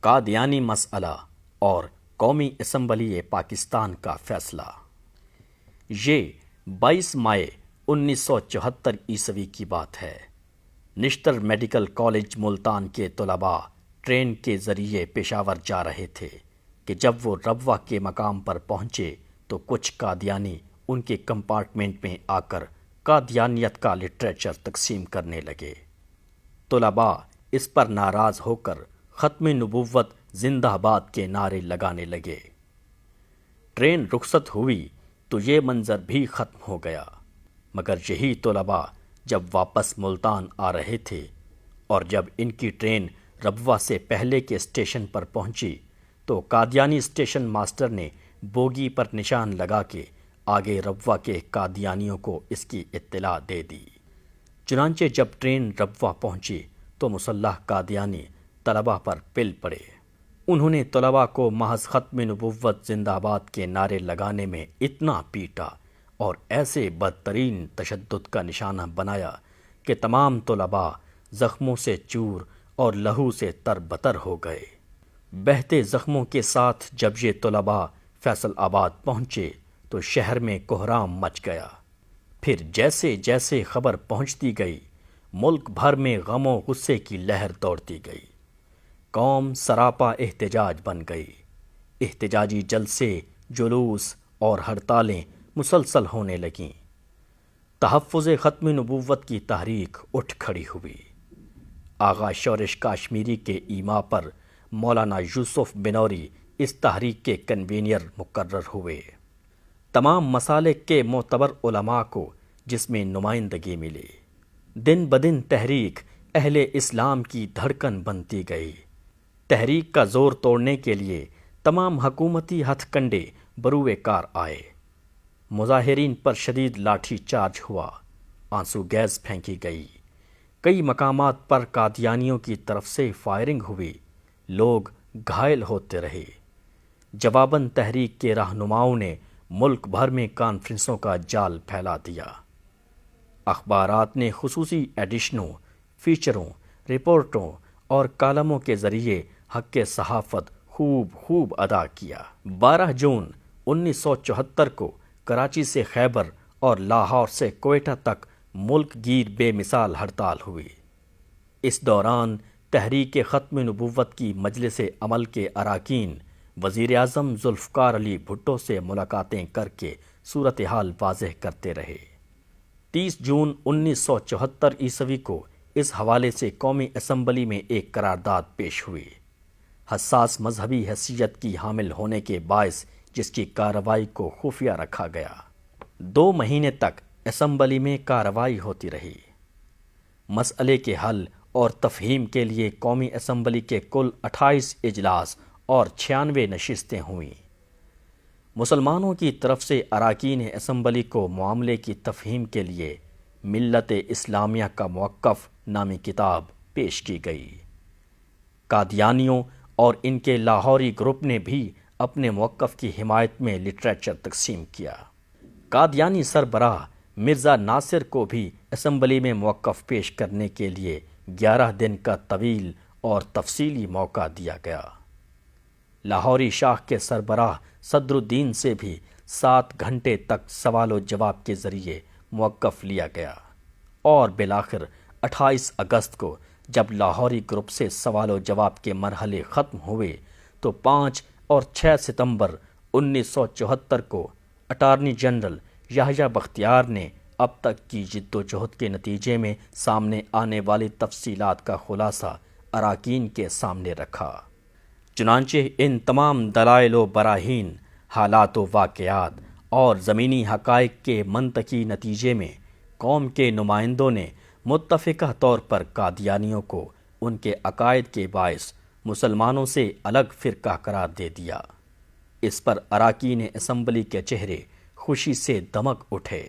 قادیانی مسئلہ اور قومی اسمبلی پاکستان کا فیصلہ۔ یہ 22 مئی 1974 عیسوی کی بات ہے۔ نشتر میڈیکل کالج ملتان کے طلباء ٹرین کے ذریعے پشاور جا رہے تھے کہ جب وہ ربوہ کے مقام پر پہنچے تو کچھ قادیانی ان کے کمپارٹمنٹ میں آ کر قادیانیت کا لٹریچر تقسیم کرنے لگے۔ طلباء اس پر ناراض ہو کر ختم نبوت زندہ باد کے نعرے لگانے لگے۔ ٹرین رخصت ہوئی تو یہ منظر بھی ختم ہو گیا، مگر یہی طلباء جب واپس ملتان آ رہے تھے اور جب ان کی ٹرین ربوہ سے پہلے کے اسٹیشن پر پہنچی تو قادیانی اسٹیشن ماسٹر نے بوگی پر نشان لگا کے آگے ربوہ کے قادیانیوں کو اس کی اطلاع دے دی۔ چنانچہ جب ٹرین ربوہ پہنچی تو مسلح قادیانی طلباء پر پل پڑے۔ انہوں نے طلباء کو محض ختم نبوت زندہ باد کے نعرے لگانے میں اتنا پیٹا اور ایسے بدترین تشدد کا نشانہ بنایا کہ تمام طلباء زخموں سے چور اور لہو سے تربتر ہو گئے۔ بہتے زخموں کے ساتھ جب یہ طلباء فیصل آباد پہنچے تو شہر میں کہرام مچ گیا۔ پھر جیسے جیسے خبر پہنچتی گئی، ملک بھر میں غم و غصے کی لہر دوڑتی گئی۔ قوم سراپا احتجاج بن گئی۔ احتجاجی جلسے، جلوس اور ہڑتالیں مسلسل ہونے لگیں۔ تحفظ ختم نبوت کی تحریک اٹھ کھڑی ہوئی۔ آغا شورش کاشمیری کے ایما پر مولانا یوسف بنوری اس تحریک کے کنوینر مقرر ہوئے۔ تمام مسالک کے معتبر علماء کو جس میں نمائندگی ملی۔ دن بدن تحریک اہل اسلام کی دھڑکن بنتی گئی۔ تحریک کا زور توڑنے کے لیے تمام حکومتی ہتھ کنڈے بروئے کار آئے۔ مظاہرین پر شدید لاٹھی چارج ہوا، آنسو گیس پھینکی گئی۔ کئی مقامات پر قادیانیوں کی طرف سے فائرنگ ہوئی، لوگ گھائل ہوتے رہے۔ جواباً تحریک کے رہنماؤں نے ملک بھر میں کانفرنسوں کا جال پھیلا دیا۔ اخبارات نے خصوصی ایڈیشنوں، فیچروں، رپورٹوں اور کالموں کے ذریعے حق صحافت خوب ادا کیا۔ 12 جون 1974 کو کراچی سے خیبر اور لاہور سے کوئٹہ تک ملک گیر بے مثال ہڑتال ہوئی۔ اس دوران تحریک ختم نبوت کی مجلس عمل کے اراکین وزیر اعظم ذوالفقار علی بھٹو سے ملاقاتیں کر کے صورتحال واضح کرتے رہے۔ 30 جون 1974 عیسوی کو اس حوالے سے قومی اسمبلی میں ایک قرارداد پیش ہوئی۔ حساس مذہبی حیثیت کی حامل ہونے کے باعث جس کی کارروائی کو خفیہ رکھا گیا۔ 2 مہینے تک اسمبلی میں کارروائی ہوتی رہی۔ مسئلے کے حل اور تفہیم کے لیے قومی اسمبلی کے کل 28 اجلاس اور 96 نشستیں ہوئیں۔ مسلمانوں کی طرف سے اراکین اسمبلی کو معاملے کی تفہیم کے لیے ملت اسلامیہ کا موقف نامی کتاب پیش کی گئی۔ قادیانیوں اور ان کے لاہوری گروپ نے بھی اپنے موقف کی حمایت میں لٹریچر تقسیم کیا۔ قادیانی سربراہ مرزا ناصر کو بھی اسمبلی میں موقف پیش کرنے کے لیے 11 دن کا طویل اور تفصیلی موقع دیا گیا۔ لاہوری شاخ کے سربراہ صدر الدین سے بھی 7 گھنٹے تک سوال و جواب کے ذریعے موقف لیا گیا، اور بالآخر 28 اگست کو جب لاہوری گروپ سے سوال و جواب کے مرحلے ختم ہوئے تو 5 اور 6 ستمبر 1974 کو اٹارنی جنرل یحییٰ بختیار نے اب تک کی جد و جہد کے نتیجے میں سامنے آنے والی تفصیلات کا خلاصہ اراکین کے سامنے رکھا۔ چنانچہ ان تمام دلائل و براہین، حالات و واقعات اور زمینی حقائق کے منطقی نتیجے میں قوم کے نمائندوں نے متفقہ طور پر قادیانیوں کو ان کے عقائد کے باعث مسلمانوں سے الگ فرقہ قرار دے دیا۔ اس پر اراکین اسمبلی کے چہرے خوشی سے دمک اٹھے۔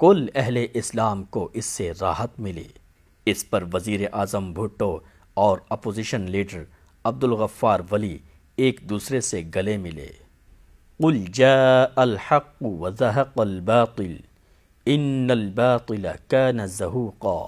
کل اہل اسلام کو اس سے راحت ملی۔ اس پر وزیر اعظم بھٹو اور اپوزیشن لیڈر عبدالغفار ولی ایک دوسرے سے گلے ملے۔ قل جاء الحق وزهق الباطل ان الباطل كان زهوقا۔